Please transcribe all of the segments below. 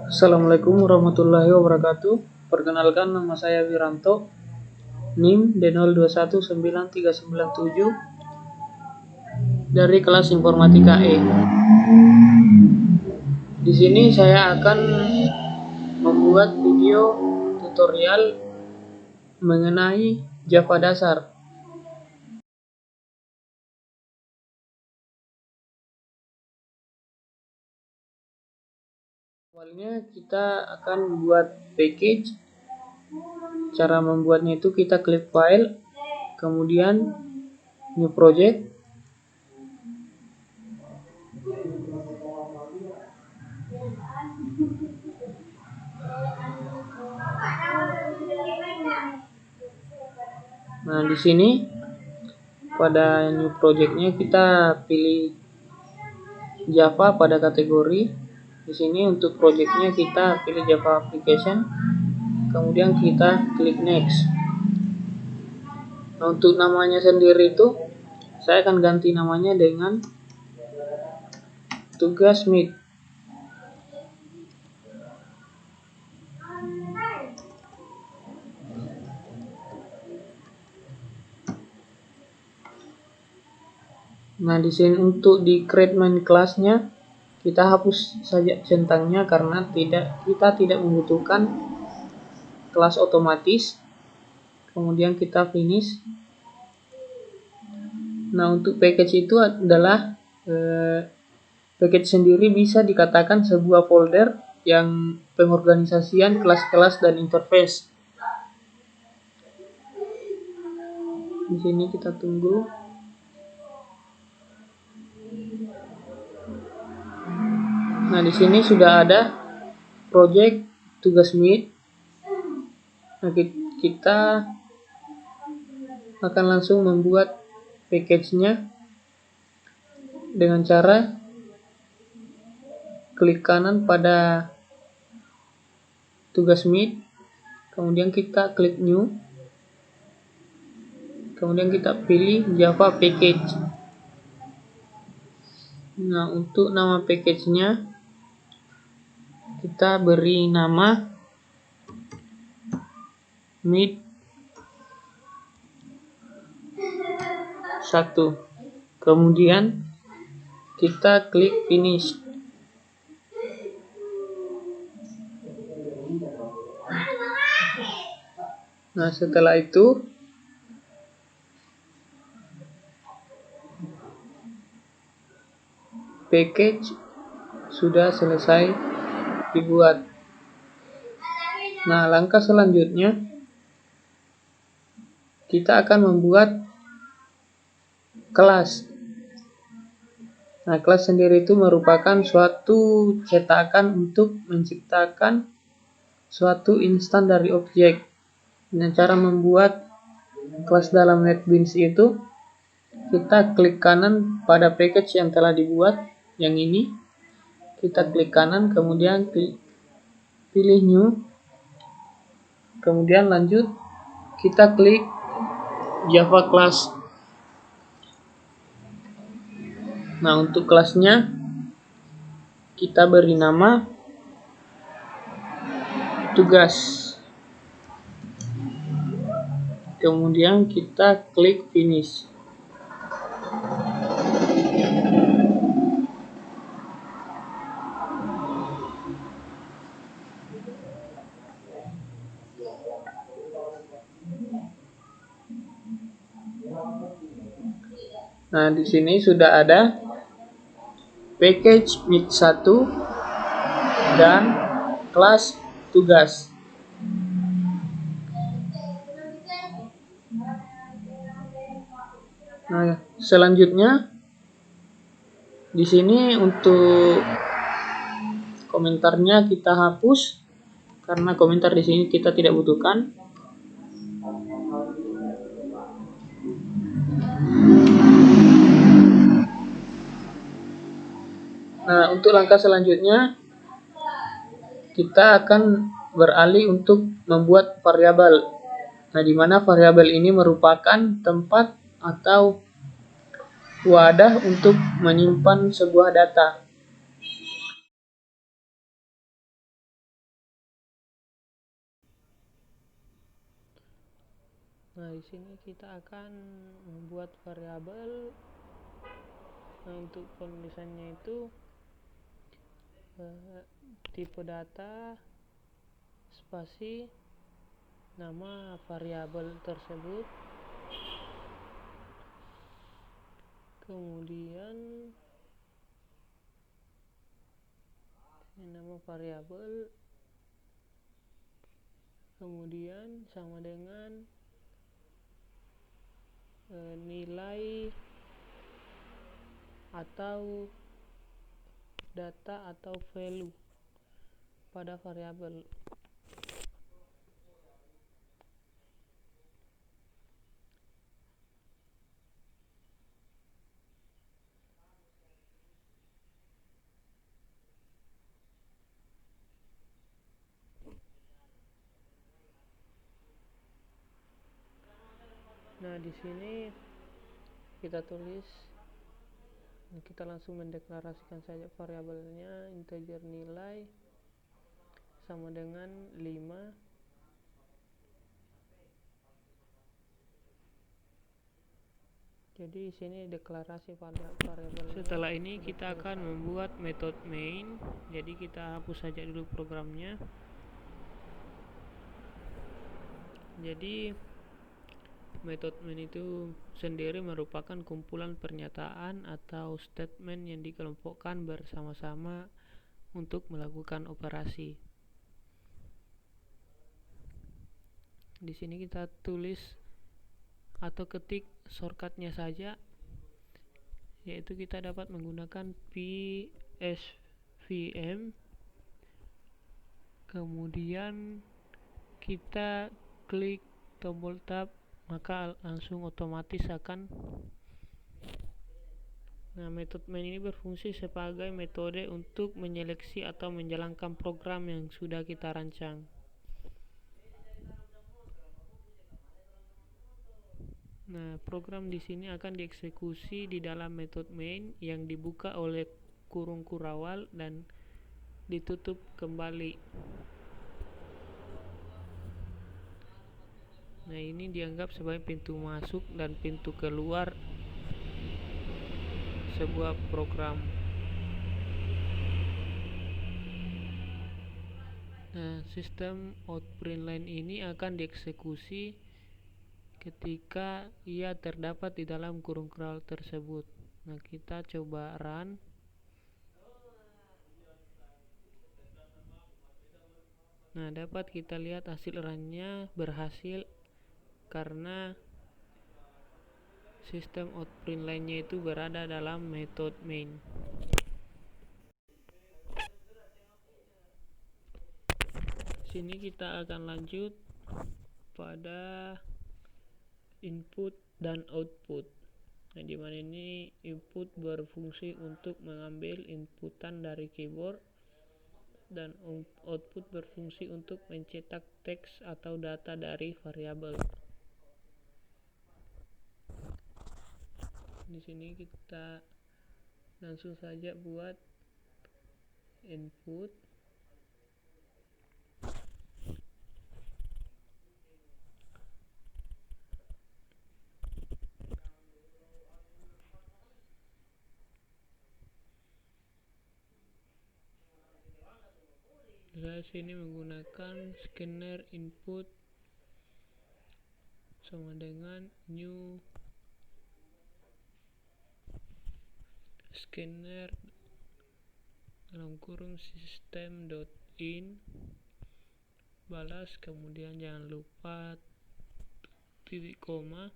Assalamualaikum warahmatullahi wabarakatuh. Perkenalkan, nama saya Wiranto, NIM D02199397 dari kelas Informatika E. Di sini saya akan membuat video tutorial mengenai Java dasar. Awalnya kita akan buat package. Cara membuatnya itu kita klik file, kemudian new project, nah di sini pada new projectnya kita pilih Java pada kategori. Di sini untuk projectnya kita pilih Java application, kemudian kita klik next. Nah, untuk namanya sendiri itu saya akan ganti namanya dengan tugas Meet. Nah, di sini untuk di create main class-nya kita hapus saja centangnya karena kita tidak membutuhkan kelas otomatis. Kemudian kita finish. Nah, untuk package itu adalah package sendiri bisa dikatakan sebuah folder yang pengorganisasian kelas-kelas dan interface. Di sini kita tunggu. Nah, di sini sudah ada project tugas Meet. Nah, kita akan langsung membuat package-nya dengan cara klik kanan pada tugas Meet, kemudian kita klik new, kemudian kita pilih Java package. Nah, untuk nama package-nya kita beri nama Meet 1, kemudian kita klik finish. Nah, setelah itu package sudah selesai dibuat. Nah, langkah selanjutnya kita akan membuat kelas. Nah, kelas sendiri itu merupakan suatu cetakan untuk menciptakan suatu instan dari objek. Dengan cara membuat kelas dalam NetBeans itu, kita klik kanan pada package yang telah dibuat, yang ini. Kita klik kanan, kemudian pilih new, kemudian lanjut kita klik Java class. Nah, untuk kelasnya kita beri nama tugas, kemudian kita klik finish. Nah, di sini sudah ada package Meet 1 dan kelas tugas. Nah, selanjutnya di sini untuk komentarnya kita hapus karena komentar di sini kita tidak butuhkan. Nah, untuk langkah selanjutnya kita akan beralih untuk membuat variabel. Nah, di mana variabel ini merupakan tempat atau wadah untuk menyimpan sebuah data. Nah, di sini kita akan membuat variabel. Nah, untuk penulisannya itu tipe data spasi nama variabel tersebut, kemudian nama variabel, kemudian sama dengan nilai atau data atau value pada variabel. Nah, di sini kita tulis, kita langsung mendeklarasikan saja variabelnya, integer nilai sama dengan 5. Jadi di sini deklarasi variabel. Setelah ini kita akan membuat metode main. Jadi kita hapus saja dulu programnya. Jadi metode main itu sendiri merupakan kumpulan pernyataan atau statement yang dikelompokkan bersama-sama untuk melakukan operasi. Di sini kita tulis atau ketik shortcutnya saja, yaitu kita dapat menggunakan PSVM, kemudian kita klik tombol tab, maka langsung otomatis akan. Nah, metode main ini berfungsi sebagai metode untuk menyeleksi atau menjalankan program yang sudah kita rancang. Nah, program di sini akan dieksekusi di dalam metode main yang dibuka oleh kurung kurawal dan ditutup kembali. Nah, ini dianggap sebagai pintu masuk dan pintu keluar sebuah program. Nah, sistem outPrintln ini akan dieksekusi ketika ia terdapat di dalam kurung kurawal tersebut. Nah, kita coba run. Nah, dapat kita lihat hasil runnya berhasil karena sistem outPrintln-nya itu berada dalam metode main. Sini kita akan lanjut pada input dan output. Nah, di mana ini input berfungsi untuk mengambil inputan dari keyboard dan output berfungsi untuk mencetak teks atau data dari variabel. Di sini kita langsung saja buat input. Saya sini menggunakan scanner input sama dengan new scanner dalam kurung system.in balas, kemudian jangan lupa titik koma.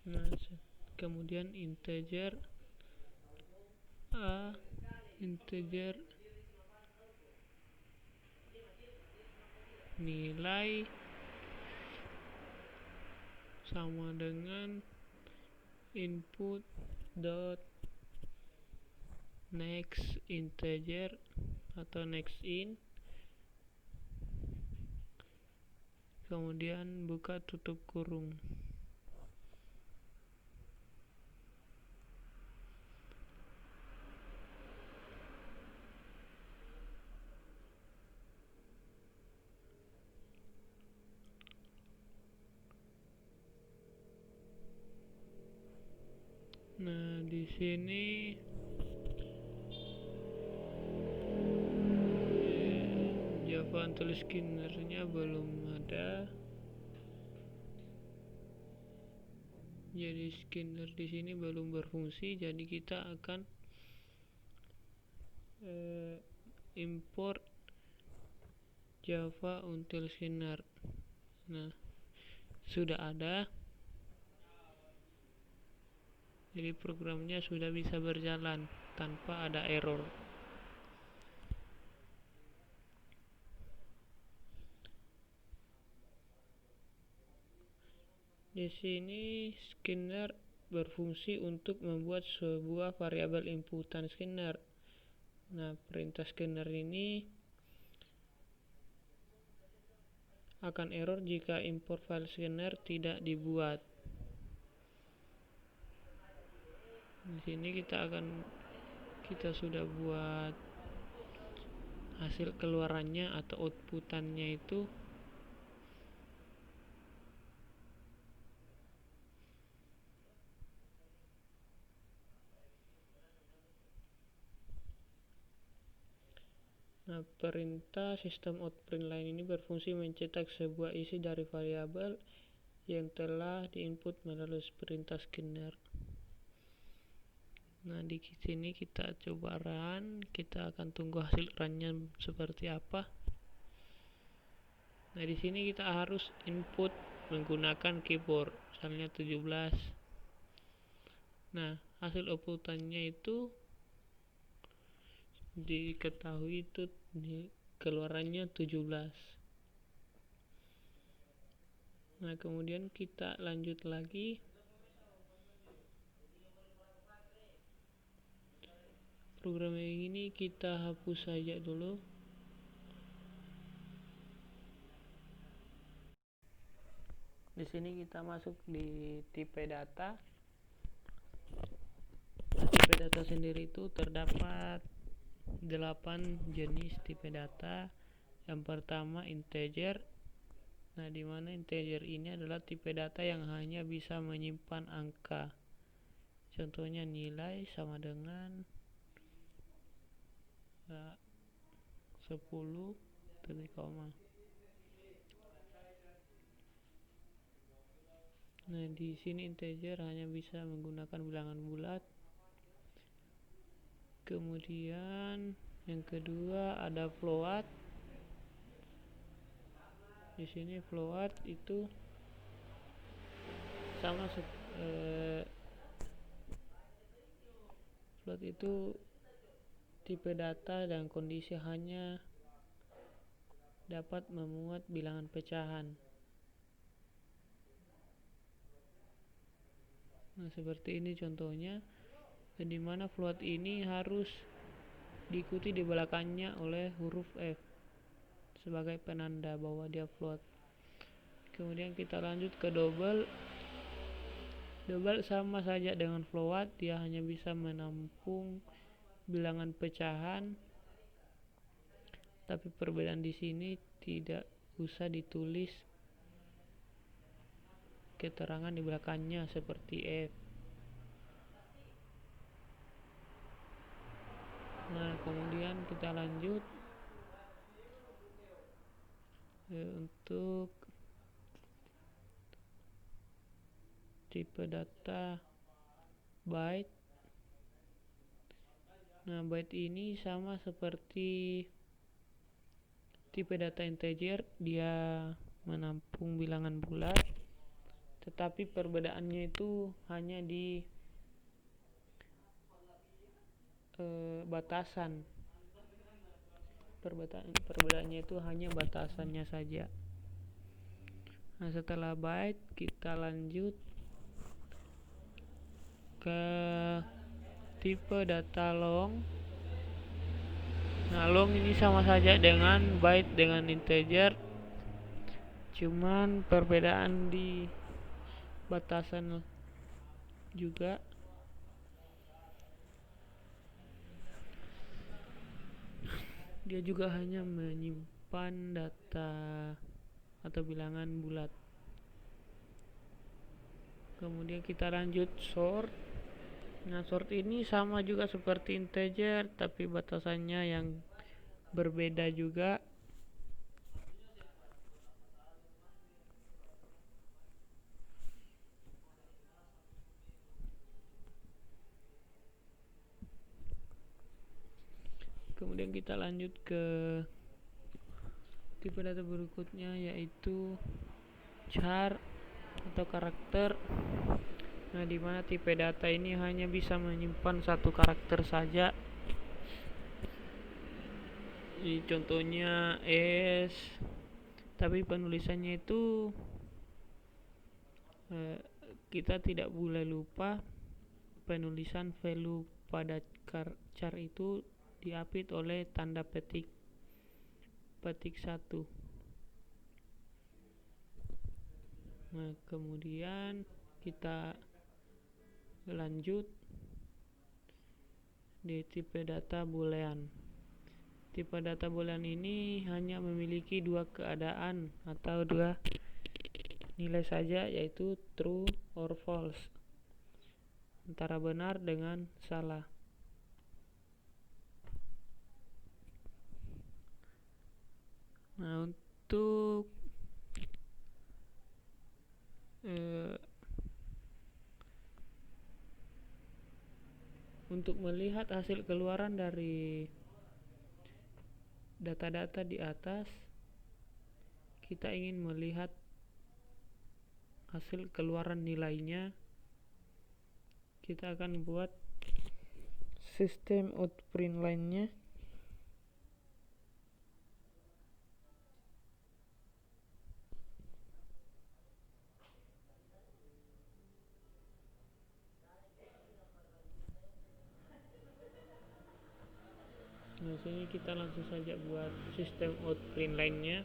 Nah, kemudian integer a, integer nilai sama dengan input dot next integer atau next in, kemudian buka tutup kurung. Di sini Java Until Skinner-nya belum ada. Jadi scanner di sini belum berfungsi, jadi kita akan import Java Until Scanner. Nah, sudah ada. Jadi programnya sudah bisa berjalan tanpa ada error. Di sini scanner berfungsi untuk membuat sebuah variabel inputan scanner. Nah, perintah scanner ini akan error jika import file scanner tidak dibuat. Di sini kita sudah buat hasil keluarannya atau outputannya itu. Nah, perintah sistem out print line ini berfungsi mencetak sebuah isi dari variabel yang telah diinput melalui perintah scanner. Nah, di sini kita coba run, kita akan tunggu hasil runnya seperti apa. Nah, di sini kita harus input menggunakan keyboard, misalnya 17. Nah, hasil outputannya itu diketahui itu keluarannya 17. Nah, kemudian kita lanjut lagi. Program yang ini kita hapus saja dulu. Di sini kita masuk di tipe data. Nah, tipe data sendiri itu terdapat 8 jenis tipe data. Yang pertama integer. Nah, di mana integer ini adalah tipe data yang hanya bisa menyimpan angka. Contohnya nilai sama dengan 10 titik koma. Nah, di sini integer hanya bisa menggunakan bilangan bulat. Kemudian yang kedua ada float. Di sini float itu sama float itu tipe data dan kondisi hanya dapat memuat bilangan pecahan. Nah, seperti ini contohnya, di mana float ini harus diikuti di belakangnya oleh huruf F sebagai penanda bahwa dia float. Kemudian kita lanjut ke double. Double sama saja dengan float, dia hanya bisa menampung bilangan pecahan. Tapi perbedaan di sini tidak usah ditulis keterangan di belakangnya seperti F. Nah, kemudian kita lanjut untuk tipe data byte. Nah, byte ini sama seperti tipe data integer, dia menampung bilangan bulat, tetapi perbedaannya itu hanya di batasan. Perbedaannya itu hanya batasannya saja. Nah, setelah byte kita lanjut ke tipe data long. Nah, long ini sama saja dengan byte dengan integer, cuman perbedaan di batasan juga. Dia juga hanya menyimpan data atau bilangan bulat. Kemudian kita lanjut sort. Nah, sort ini sama juga seperti integer, tapi batasannya yang berbeda juga. Kemudian kita lanjut ke tipe data berikutnya, yaitu char atau karakter. Nah, di mana tipe data ini hanya bisa menyimpan satu karakter saja. Jadi contohnya S, tapi penulisannya itu kita tidak boleh lupa penulisan value pada char itu diapit oleh tanda petik satu. Nah, kemudian kita lanjut di tipe data boolean. Tipe data boolean ini hanya memiliki dua keadaan atau dua nilai saja, yaitu true or false, antara benar dengan salah. Nah, untuk melihat hasil keluaran dari data-data di atas, kita ingin melihat hasil keluaran nilainya, kita akan buat sistem outprint line-nya. Nah, sini kita langsung saja buat sistem outprint line-nya.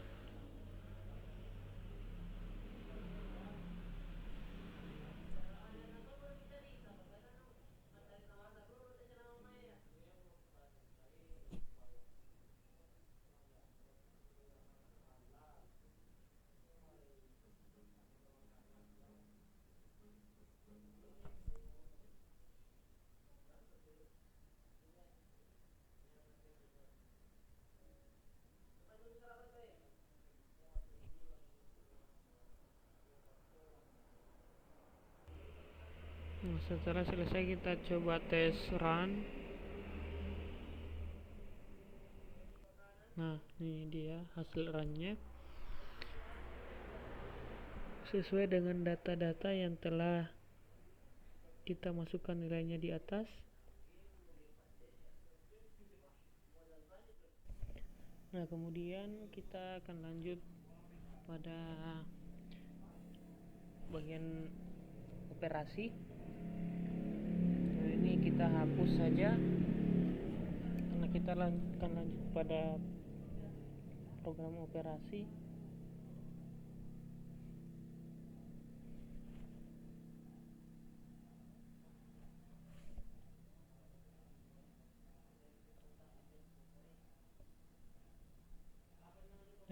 Nah, setelah selesai kita coba tes run. Nah, ini dia hasil runnya sesuai dengan data-data yang telah kita masukkan nilainya di atas. Nah, kemudian kita akan lanjut pada bagian operasi. Nah, ini kita hapus saja karena kita akan lanjut pada program operasi.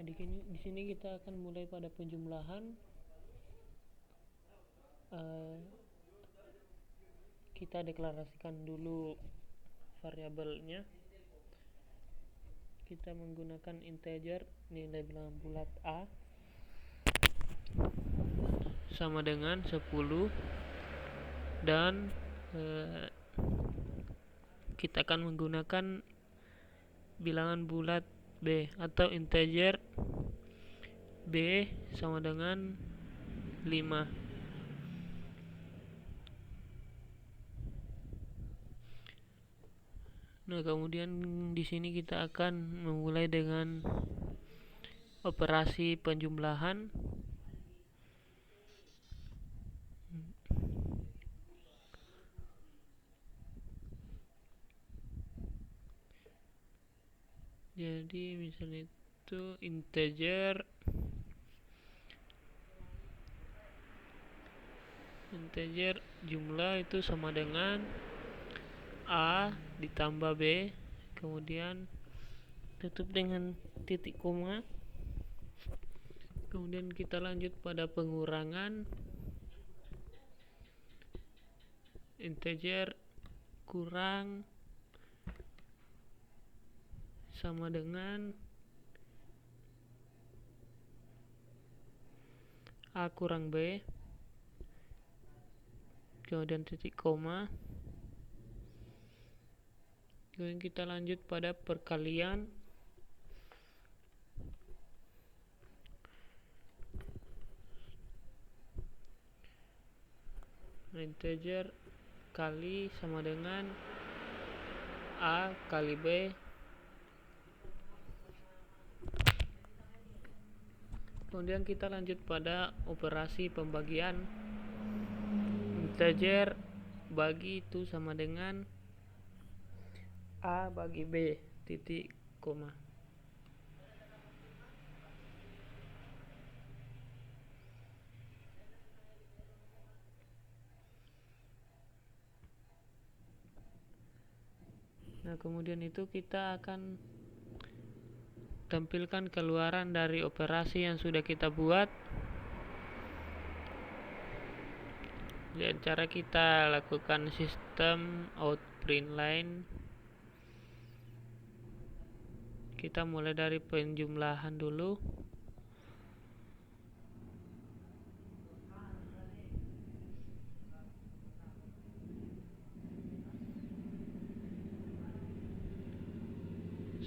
Nah, di sini kita akan mulai pada penjumlahan. Kita deklarasikan dulu variabelnya. Kita menggunakan integer, nilai bilangan bulat A sama dengan 10, dan kita akan menggunakan bilangan bulat B atau integer B sama dengan 5. Nah, kemudian di sini kita akan memulai dengan operasi penjumlahan. Jadi misalnya itu integer jumlah itu sama dengan A ditambah B, kemudian tutup dengan titik koma. Kemudian kita lanjut pada pengurangan integer kurang sama dengan A kurang B, kemudian titik koma, kemudian kita lanjut pada perkalian integer kali sama dengan A kali B, kemudian kita lanjut pada operasi pembagian integer bagi itu sama dengan A bagi B titik koma. Nah, kemudian itu kita akan tampilkan keluaran dari operasi yang sudah kita buat. Dan cara kita lakukan sistem out print line, kita mulai dari penjumlahan dulu.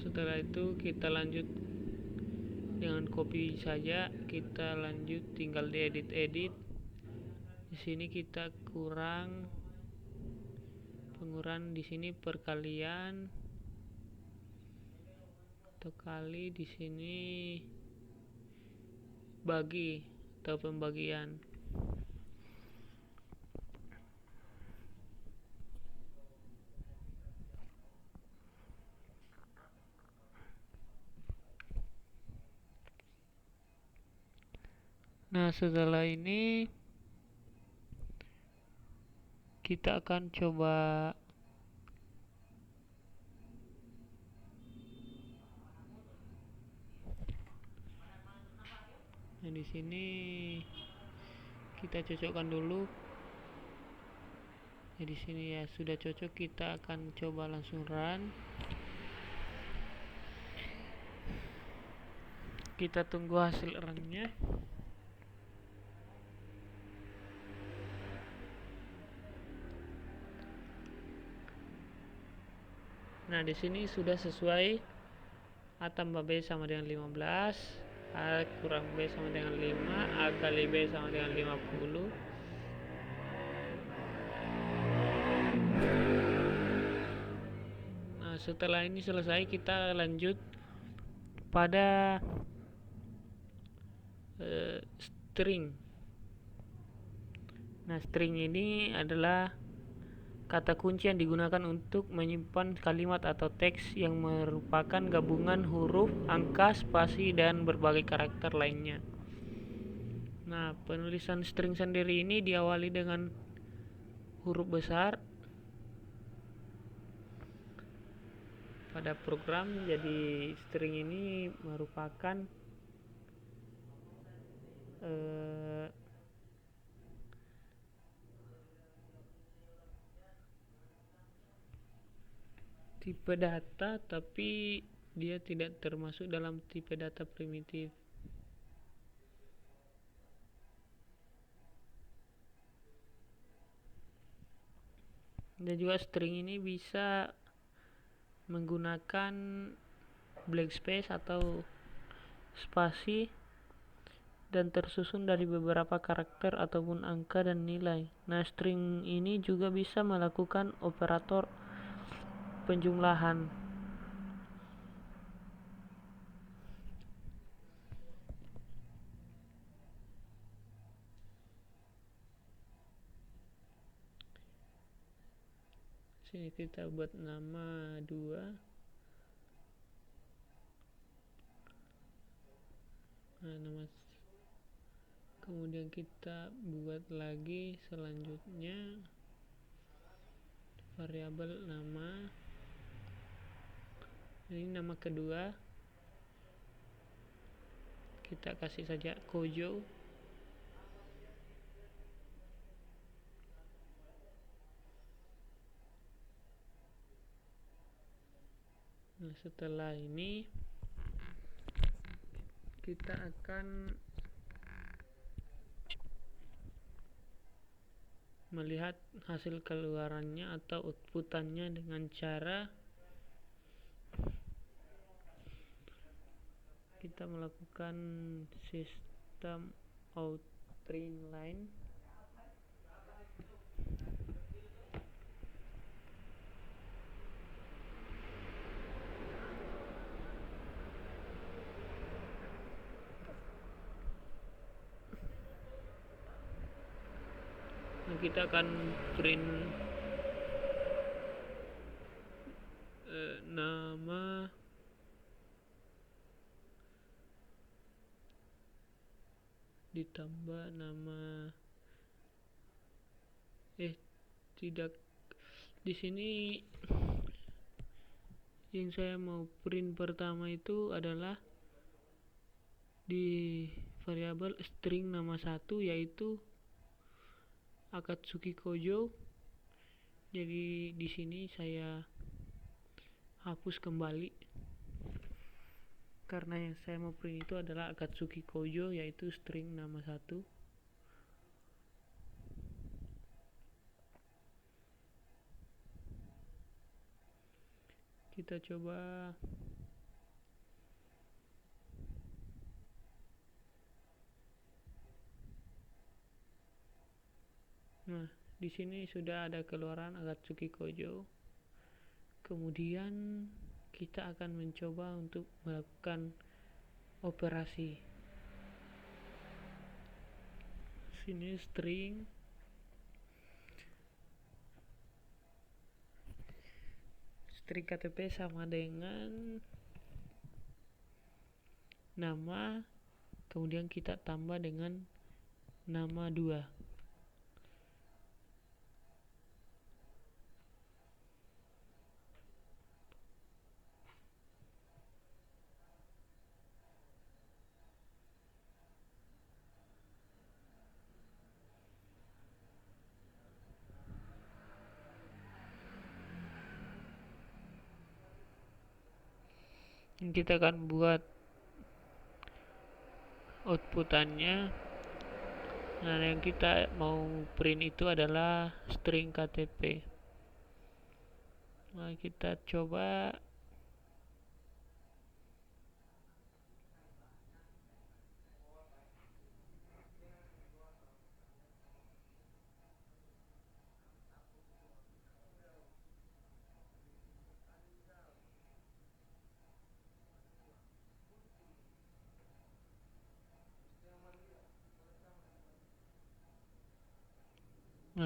Setelah itu kita lanjut dengan copy saja, kita lanjut tinggal diedit-edit. Di sini kita pengurangan di sini perkalian atau kali, di sini bagi atau pembagian. Nah, setelah ini kita akan coba di sini kita cocokkan dulu. Di sini ya sudah cocok, kita akan coba langsung run. Kita tunggu hasil runnya. Nah, di sini sudah sesuai. A tambah B sama dengan 15, A kurang B sama dengan 5, A kali B sama dengan 50. Nah, setelah ini selesai, kita lanjut pada string. Nah, string ini adalah kata kunci yang digunakan untuk menyimpan kalimat atau teks yang merupakan gabungan huruf, angka, spasi, dan berbagai karakter lainnya. Nah, penulisan string sendiri ini diawali dengan huruf besar pada program. Jadi string ini merupakan tipe data, tapi dia tidak termasuk dalam tipe data primitif. Dan juga string ini bisa menggunakan blank space atau spasi dan tersusun dari beberapa karakter ataupun angka dan nilai. Nah, string ini juga bisa melakukan operator penjumlahan. Sini kita buat nama 2. Nah, kemudian kita buat lagi selanjutnya variabel nama. Ini nama kedua, kita kasih saja Kojo. Nah, setelah ini kita akan melihat hasil keluarannya atau outputannya dengan cara kita melakukan sistem outprint line. Nah, kita akan print nama ditambah nama tidak di sini yang saya mau print pertama itu adalah di variabel string nama 1, yaitu Akatsuki Kojo. Jadi di sini saya hapus kembali karena yang saya mau print itu adalah Akatsuki Kojo, yaitu string nama 1. Kita coba nah, di sini sudah ada keluaran Akatsuki Kojo. Kemudian kita akan mencoba untuk melakukan operasi. Sini string KTP sama dengan nama, kemudian kita tambah dengan nama 2. Kita akan buat outputannya. Nah, yang kita mau print itu adalah string KTP. Nah, kita coba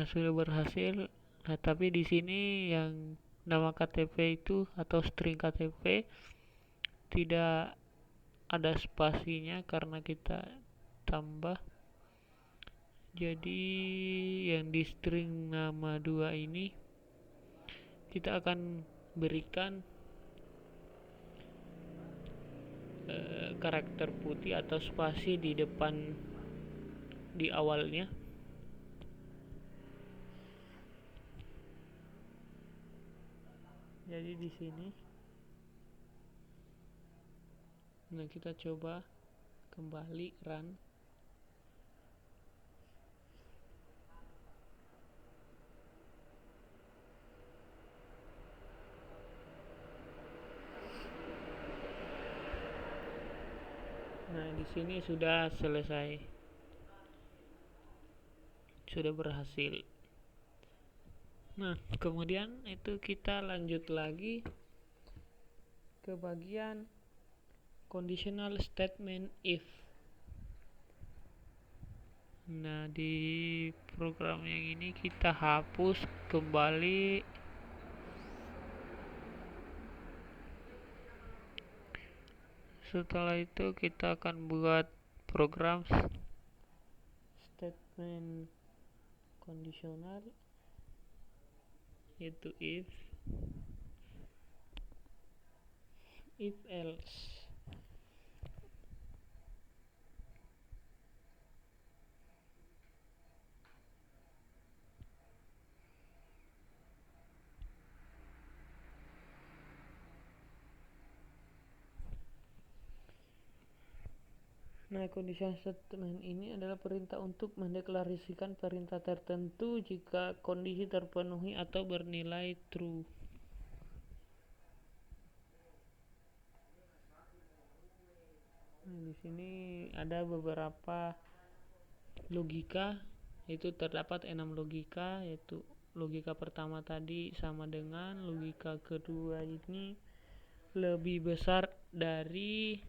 sudah berhasil. Nah, tapi di sini yang nama KTP itu atau string KTP tidak ada spasinya karena kita tambah. Jadi yang di string nama 2 ini kita akan berikan karakter putih atau spasi di depan, di awalnya. Jadi di sini, nah kita coba kembali run. Nah, di sini sudah selesai, sudah berhasil. Nah, kemudian itu kita lanjut lagi ke bagian conditional statement if. Nah, di program yang ini kita hapus kembali. Setelah itu kita akan buat program statement kondisional, yaitu if else. Nah, condition statement ini adalah perintah untuk mendeklarasikan perintah tertentu jika kondisi terpenuhi atau bernilai true. Nah, di sini ada beberapa logika, yaitu terdapat 6 logika, yaitu logika pertama tadi sama dengan, logika kedua ini lebih besar dari,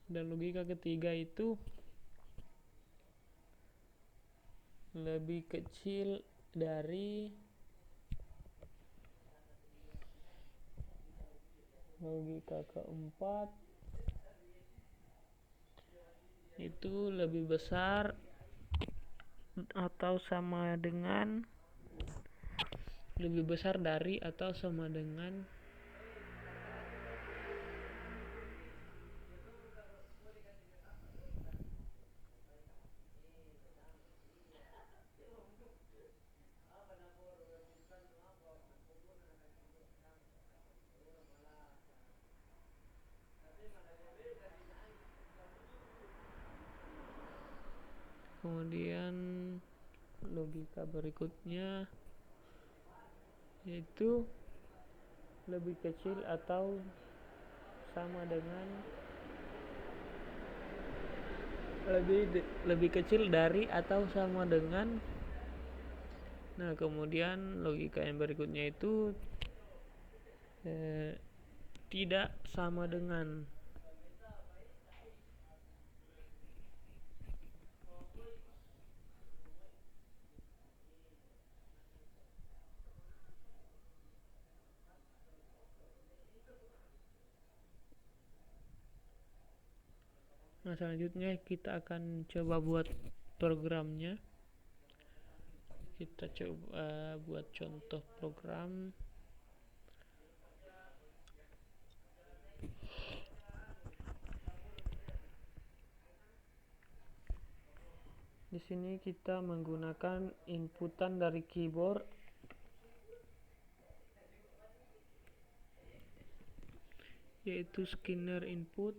dan logika ketiga itu lebih kecil dari, logika keempat itu lebih besar atau sama dengan, lebih besar dari atau sama dengan, kemudian logika berikutnya yaitu lebih kecil atau sama dengan, lebih kecil dari atau sama dengan. Nah, kemudian logika yang berikutnya itu tidak sama dengan. Nah, selanjutnya kita akan coba buat programnya. Kita coba buat contoh program. Di sini kita menggunakan inputan dari keyboard, yaitu scanner input.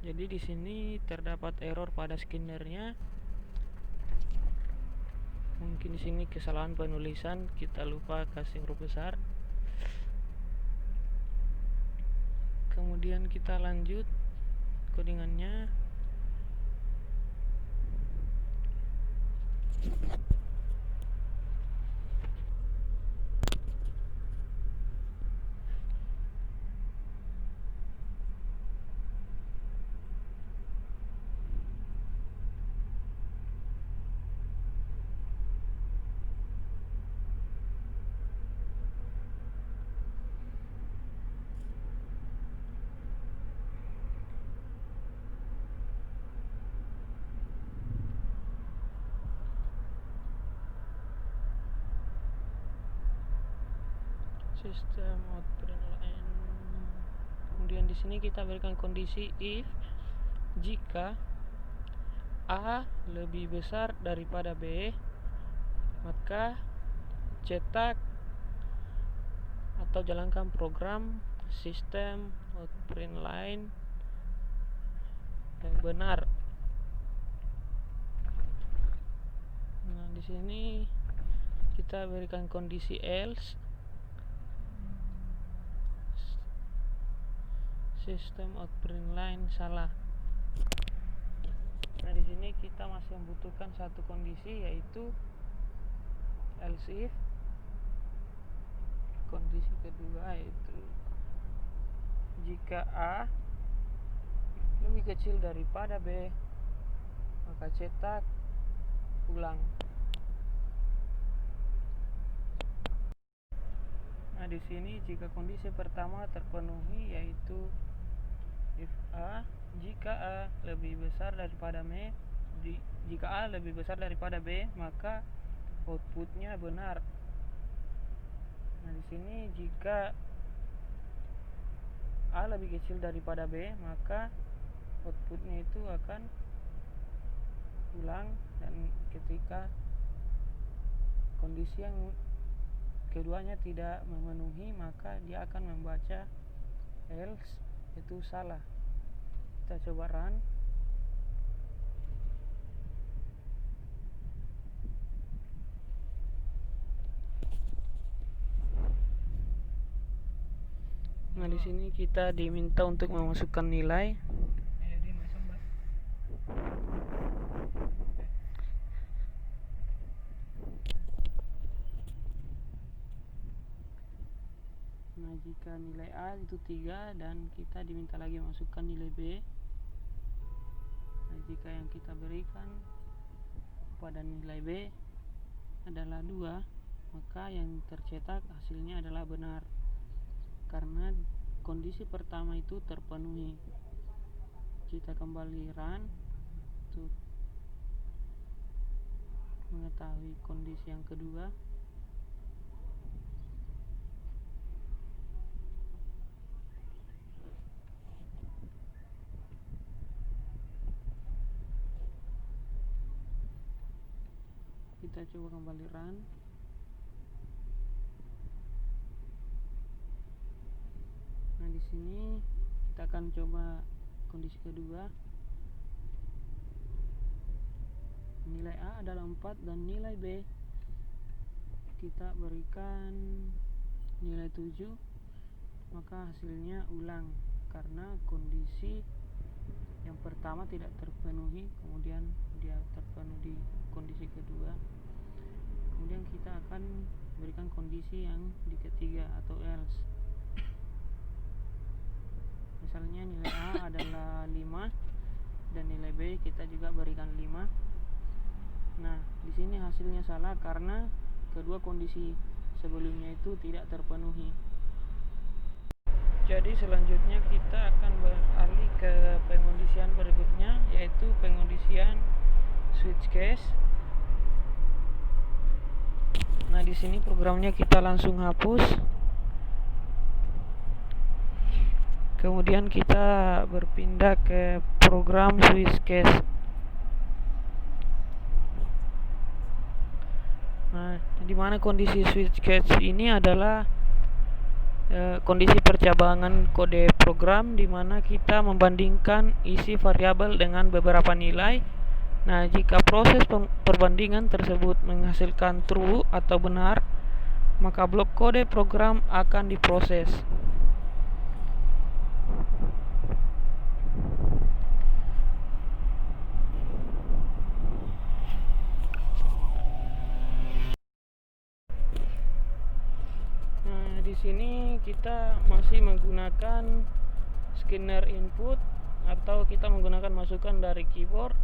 Jadi di sini terdapat error pada scannernya. Mungkin di sini kesalahan penulisan, kita lupa kasih huruf besar. Kemudian kita lanjut codingannya. Sistem output line. Kemudian di sini kita berikan kondisi if jika A lebih besar daripada B, maka cetak atau jalankan program sistem outprintline yang benar. Nah, di sini kita berikan kondisi else sistem outprintline salah. Nah, di sini kita masih membutuhkan satu kondisi, yaitu else if. Kondisi kedua yaitu jika A lebih kecil daripada B, maka cetak ulang. Nah, di sini jika kondisi pertama terpenuhi, yaitu if A, jika A lebih besar daripada B, jika A lebih besar daripada B, maka outputnya benar. Nah, di sini jika A lebih kecil daripada B, maka outputnya itu akan ulang, dan ketika kondisi yang keduanya tidak memenuhi, maka dia akan membaca else, itu salah. Kita coba run. Nah, di sini kita diminta untuk memasukkan nilai. Nah, jika nilai A itu 3 dan kita diminta lagi masukkan nilai B. Nah, jika yang kita berikan pada nilai B adalah 2, maka yang tercetak hasilnya adalah benar, karena kondisi pertama itu terpenuhi. Kita kembali run untuk mengetahui kondisi yang kedua. Kita coba kembali run. Nah, di sini kita akan coba kondisi kedua. Nilai A adalah 4 dan nilai B kita berikan nilai 7, maka hasilnya ulang karena kondisi yang pertama tidak terpenuhi, kemudian dia terpenuhi di kondisi kedua. Kemudian kita akan berikan kondisi yang di ketiga atau else. Misalnya nilai A adalah 5 dan nilai B kita juga berikan 5. Nah, di sini hasilnya salah karena kedua kondisi sebelumnya itu tidak terpenuhi. Jadi selanjutnya kita akan beralih ke pengondisian berikutnya, yaitu pengondisian switch case. Nah, di sini programnya kita langsung hapus. Kemudian kita berpindah ke program switch case. Nah, di mana kondisi switch case ini adalah kondisi percabangan kode program, di mana kita membandingkan isi variabel dengan beberapa nilai. Nah, jika proses perbandingan tersebut menghasilkan true atau benar, maka blok kode program akan diproses. Nah, di sini kita masih menggunakan scanner input atau kita menggunakan masukan dari keyboard.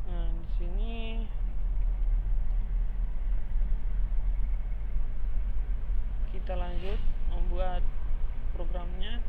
Nah, di sini kita lanjut membuat programnya.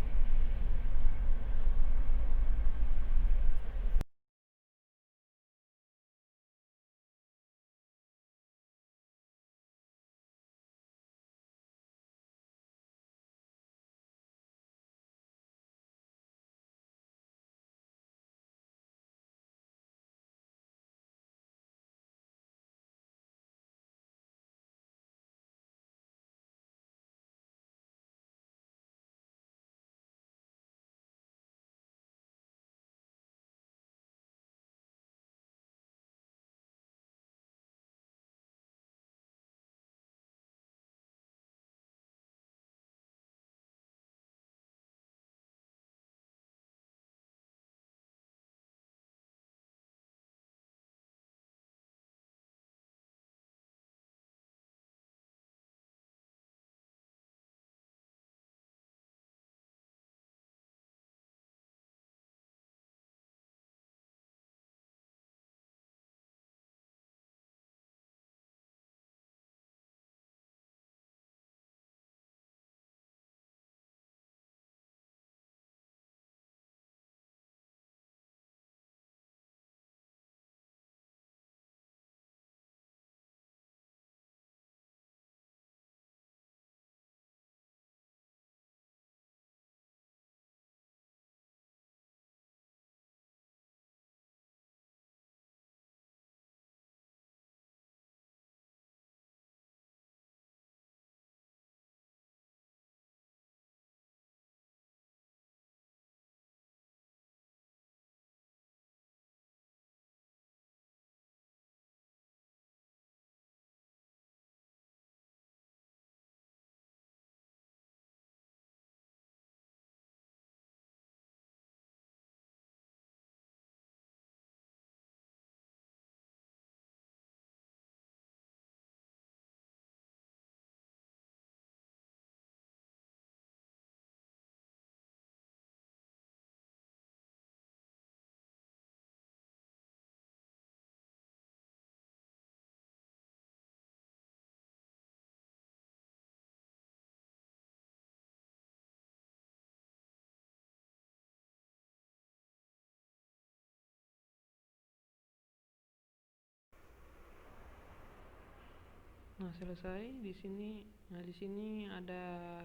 Nah, selesai di sini. Nah, di sini ada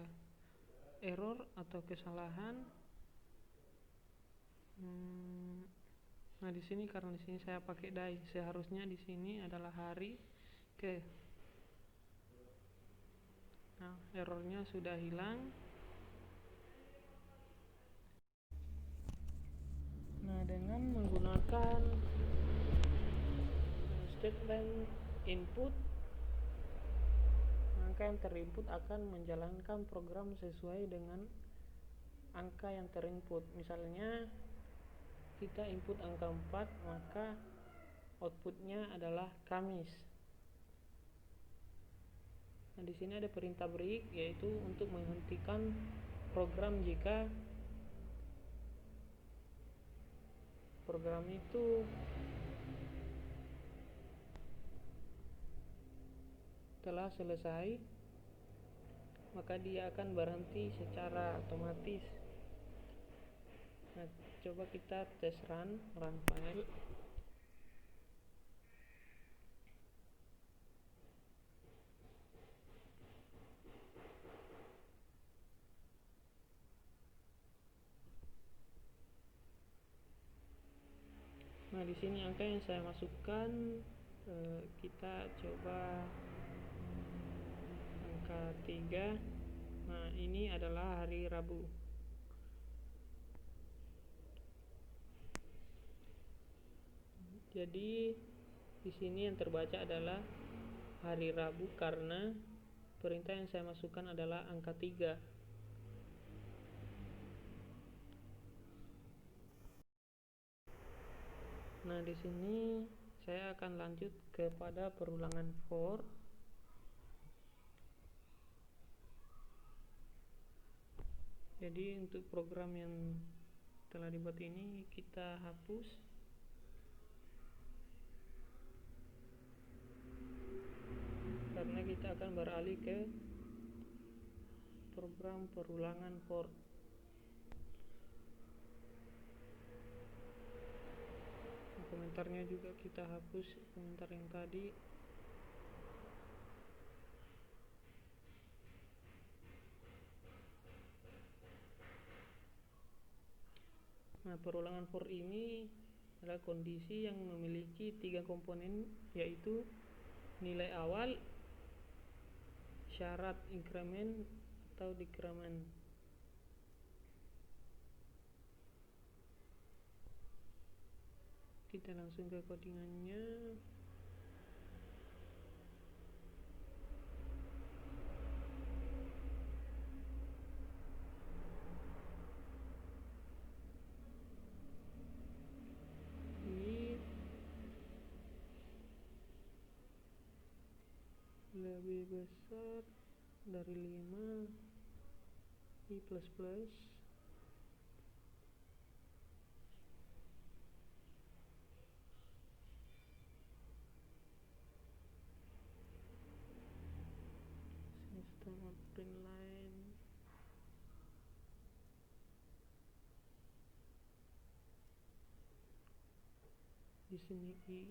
error atau kesalahan. Nah, di sini karena di sini saya pakai die, seharusnya di sini adalah hari ke. Nah, errornya sudah hilang. Nah, dengan menggunakan statement input, angka yang terinput akan menjalankan program sesuai dengan angka yang terinput. Misalnya kita input angka 4, maka outputnya adalah Kamis. Nah, di sini ada perintah break, yaitu untuk menghentikan program jika program itu telah selesai, maka dia akan berhenti secara otomatis. Nah, coba kita tes run file. Nah, di sini angka yang saya masukkan, kita coba angka 3. Nah, ini adalah hari Rabu. Jadi di sini yang terbaca adalah hari Rabu karena perintah yang saya masukkan adalah angka 3. Nah, di sini saya akan lanjut kepada perulangan for. Jadi untuk program yang telah dibuat ini kita hapus. Karena kita akan beralih ke program perulangan for. Komentarnya juga kita hapus, komentar yang tadi. Nah, perulangan for ini adalah kondisi yang memiliki 3 komponen, yaitu nilai awal, syarat increment atau decrement. Kita langsung ke codingannya. Ini lebih besar dari 5 i plus plus. System of print line. Di sini i.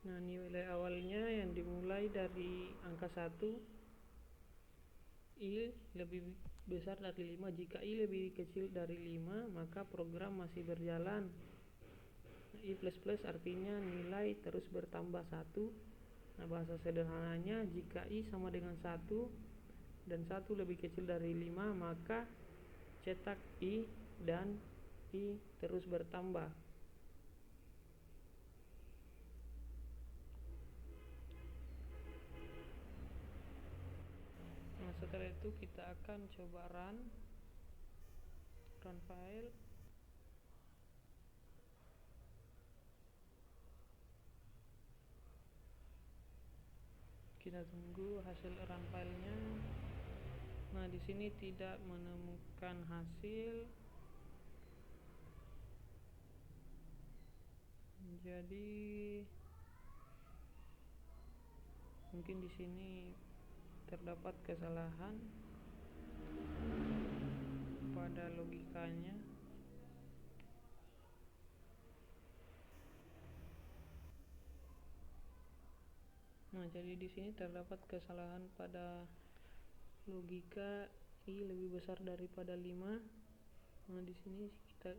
Nah, nilai awalnya yang dimulai dari angka 1, i lebih besar dari 5. Jika i lebih kecil dari 5, maka program masih berjalan. I plus plus artinya nilai terus bertambah 1. Nah, bahasa sederhananya, jika i sama dengan 1 dan 1 lebih kecil dari 5, maka cetak i dan i terus bertambah. Nah, setelah itu kita akan coba run file. Kita tunggu hasil run filenya. Nah, di sini tidak menemukan hasil. Jadi mungkin di sini terdapat kesalahan pada logikanya. Nah, jadi di sini terdapat kesalahan pada logika I lebih besar daripada 5. Nah, di sini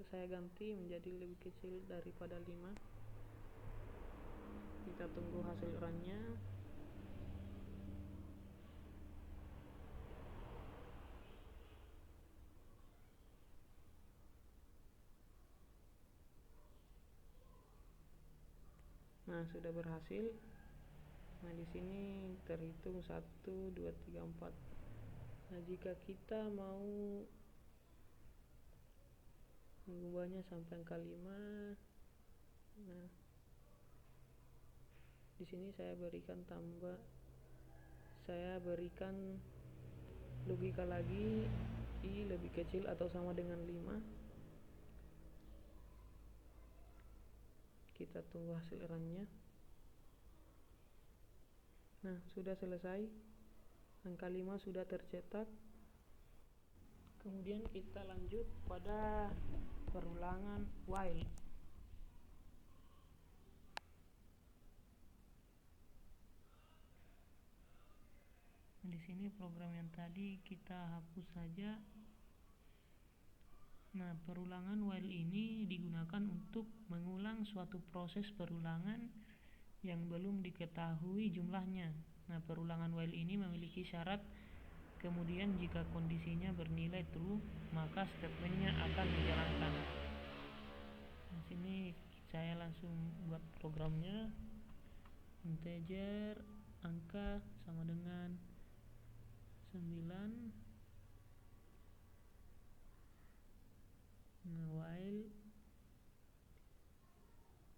saya ganti menjadi lebih kecil daripada 5. Kita tunggu hasil runnya. Nah, sudah berhasil. Nah, di sini terhitung 1 2 3 4. Nah, jika kita mau mengubahnya sampai angka 5, nah di sini saya berikan logika lagi I lebih kecil atau sama dengan 5. Kita tunggu hasil runnya. Nah, sudah selesai. Angka 5 sudah tercetak. Kemudian kita lanjut pada perulangan while. Nah, di sini program yang tadi kita hapus saja. Nah, perulangan while ini digunakan untuk mengulang suatu proses perulangan yang belum diketahui jumlahnya. Nah, perulangan while ini memiliki syarat, kemudian jika kondisinya bernilai true, maka statementnya akan dijalankan. Di sini saya langsung buat programnya. Integer angka sama dengan 9. Nah, while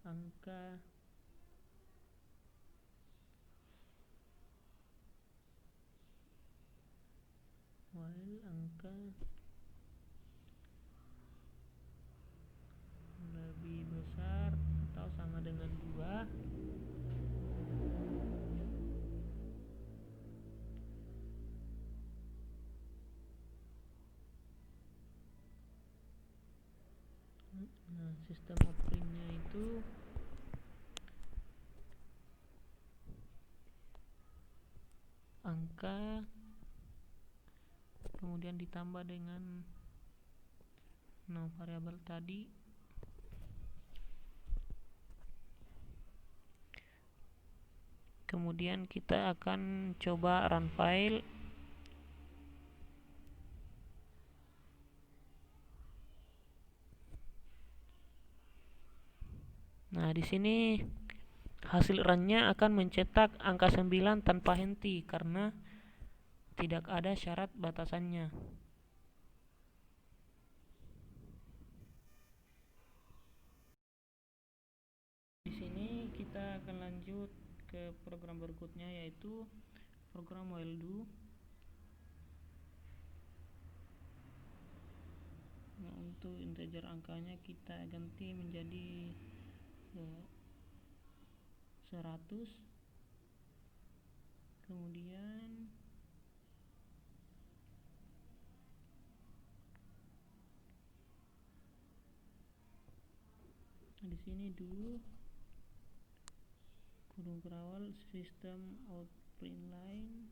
angka lebih besar atau sama dengan 2. Nah, sistem of print-nya itu angka kemudian ditambah dengan variabel tadi. Kemudian kita akan coba run file. Nah, di sini hasil runnya akan mencetak angka 9 tanpa henti karena tidak ada syarat batasannya. Di sini kita akan lanjut ke program berikutnya, yaitu program while do. Nah, untuk integer angkanya kita ganti menjadi 100. Kemudian di sini do kurung berawal system out print line.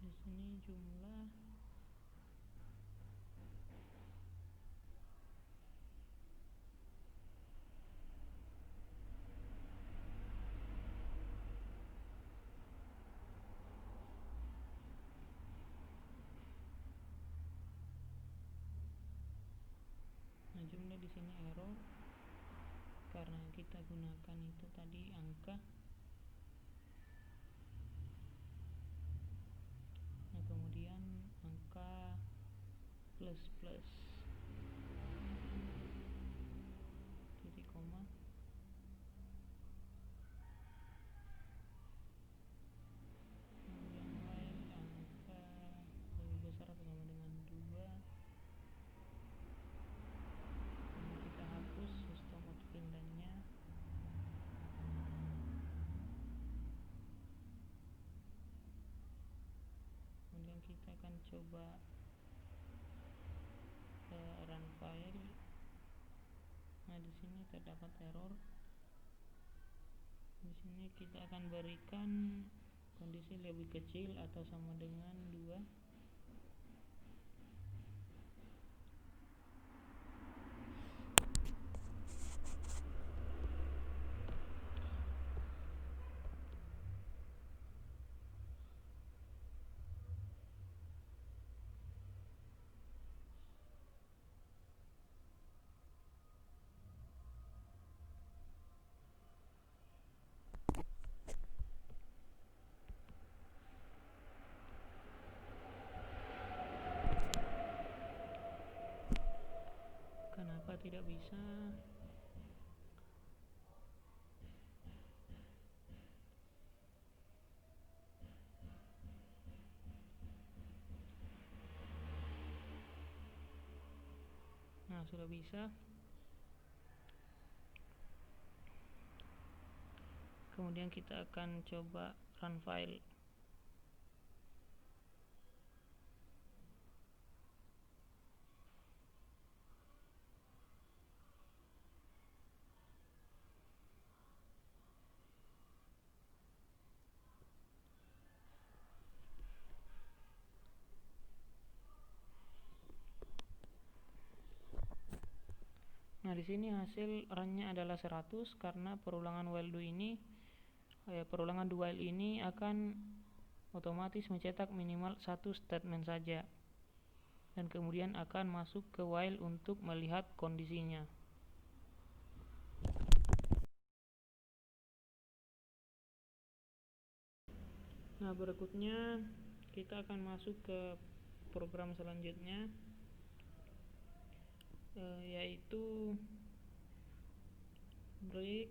Di sini jumlah jumlah di sini error karena kita gunakan itu tadi angka. Nah, kemudian angka plus titik koma. Kemudian while angka lebih besar atau sama dengan 2. Kemudian kita hapus sistem out print line-nya. kita akan coba run file. Nah, di sini terdapat error. Di sini kita akan berikan kondisi lebih kecil atau sama dengan 2. Kenapa tidak bisa? Nah, sudah bisa. Kemudian kita akan coba run file. Nah, di sini hasil run-nya adalah 100 karena perulangan while ini akan otomatis mencetak minimal 1 statement saja, dan kemudian akan masuk ke while untuk melihat kondisinya. Nah, berikutnya kita akan masuk ke program selanjutnya, yaitu break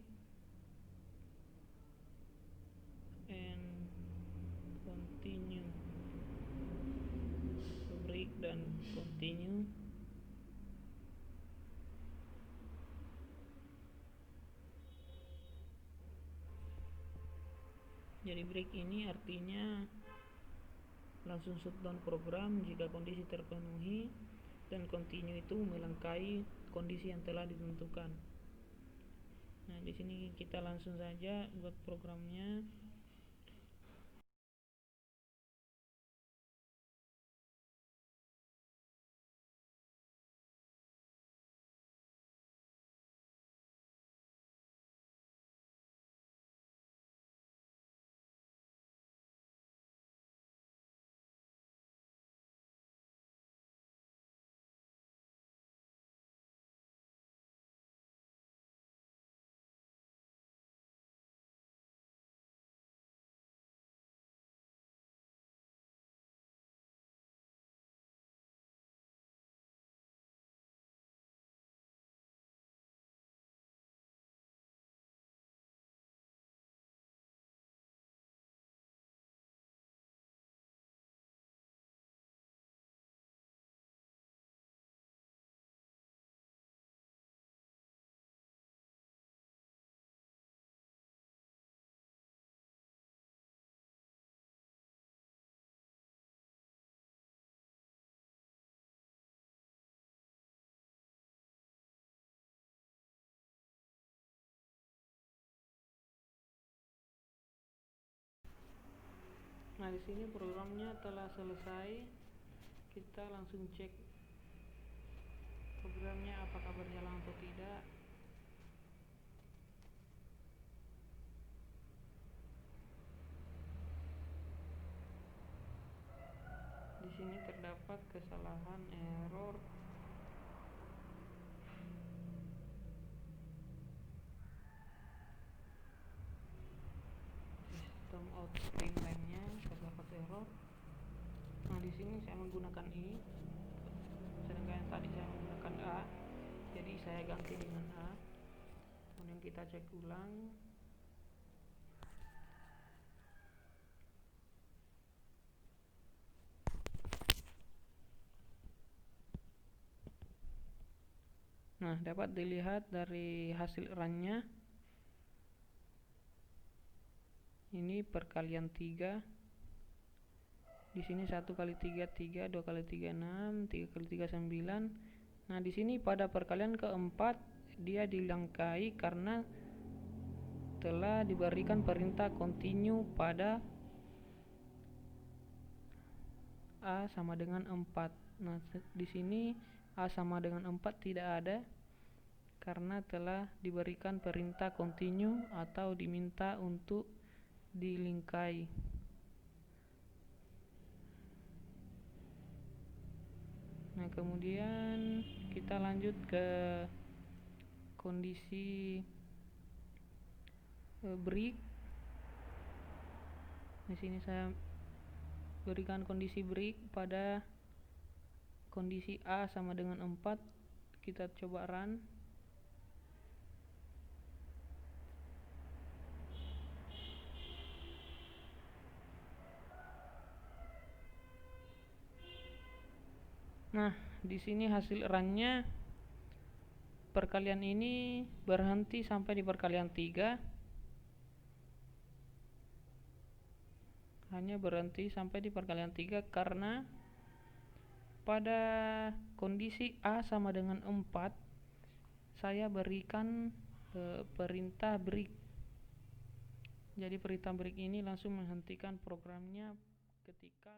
and continue. Break dan continue. Jadi break ini artinya langsung shutdown program jika kondisi terpenuhi, dan continue itu melangkahi kondisi yang telah ditentukan. Nah, di sini kita langsung saja buat programnya. Nah, di sini programnya telah selesai. Kita langsung cek programnya apakah berjalan atau tidak. Di sini terdapat kesalahan error. Sistem out streamline-nya terdapat error. Nah, di sini saya menggunakan I, sedangkan tadi saya menggunakan A. Jadi saya ganti dengan A. Kemudian kita cek ulang. Nah, dapat dilihat dari hasil run-nya. Ini perkalian 3. Di sini 1 kali 3 3, 2 kali 3 6, 3 kali 3 9. Nah, di sini pada perkalian keempat dia dilangkai karena telah diberikan perintah continue pada A sama dengan 4. Nah, di sini A sama dengan 4 tidak ada karena telah diberikan perintah continue atau diminta untuk dilingkai. Nah, kemudian kita lanjut ke kondisi break. Di sini saya berikan kondisi break pada kondisi A sama dengan 4. Kita coba run. Nah, di sini hasil runnya perkalian ini berhenti sampai di perkalian 3. Hanya berhenti sampai di perkalian 3 karena pada kondisi A sama dengan 4 saya berikan perintah break. Jadi perintah break ini langsung menghentikan programnya ketika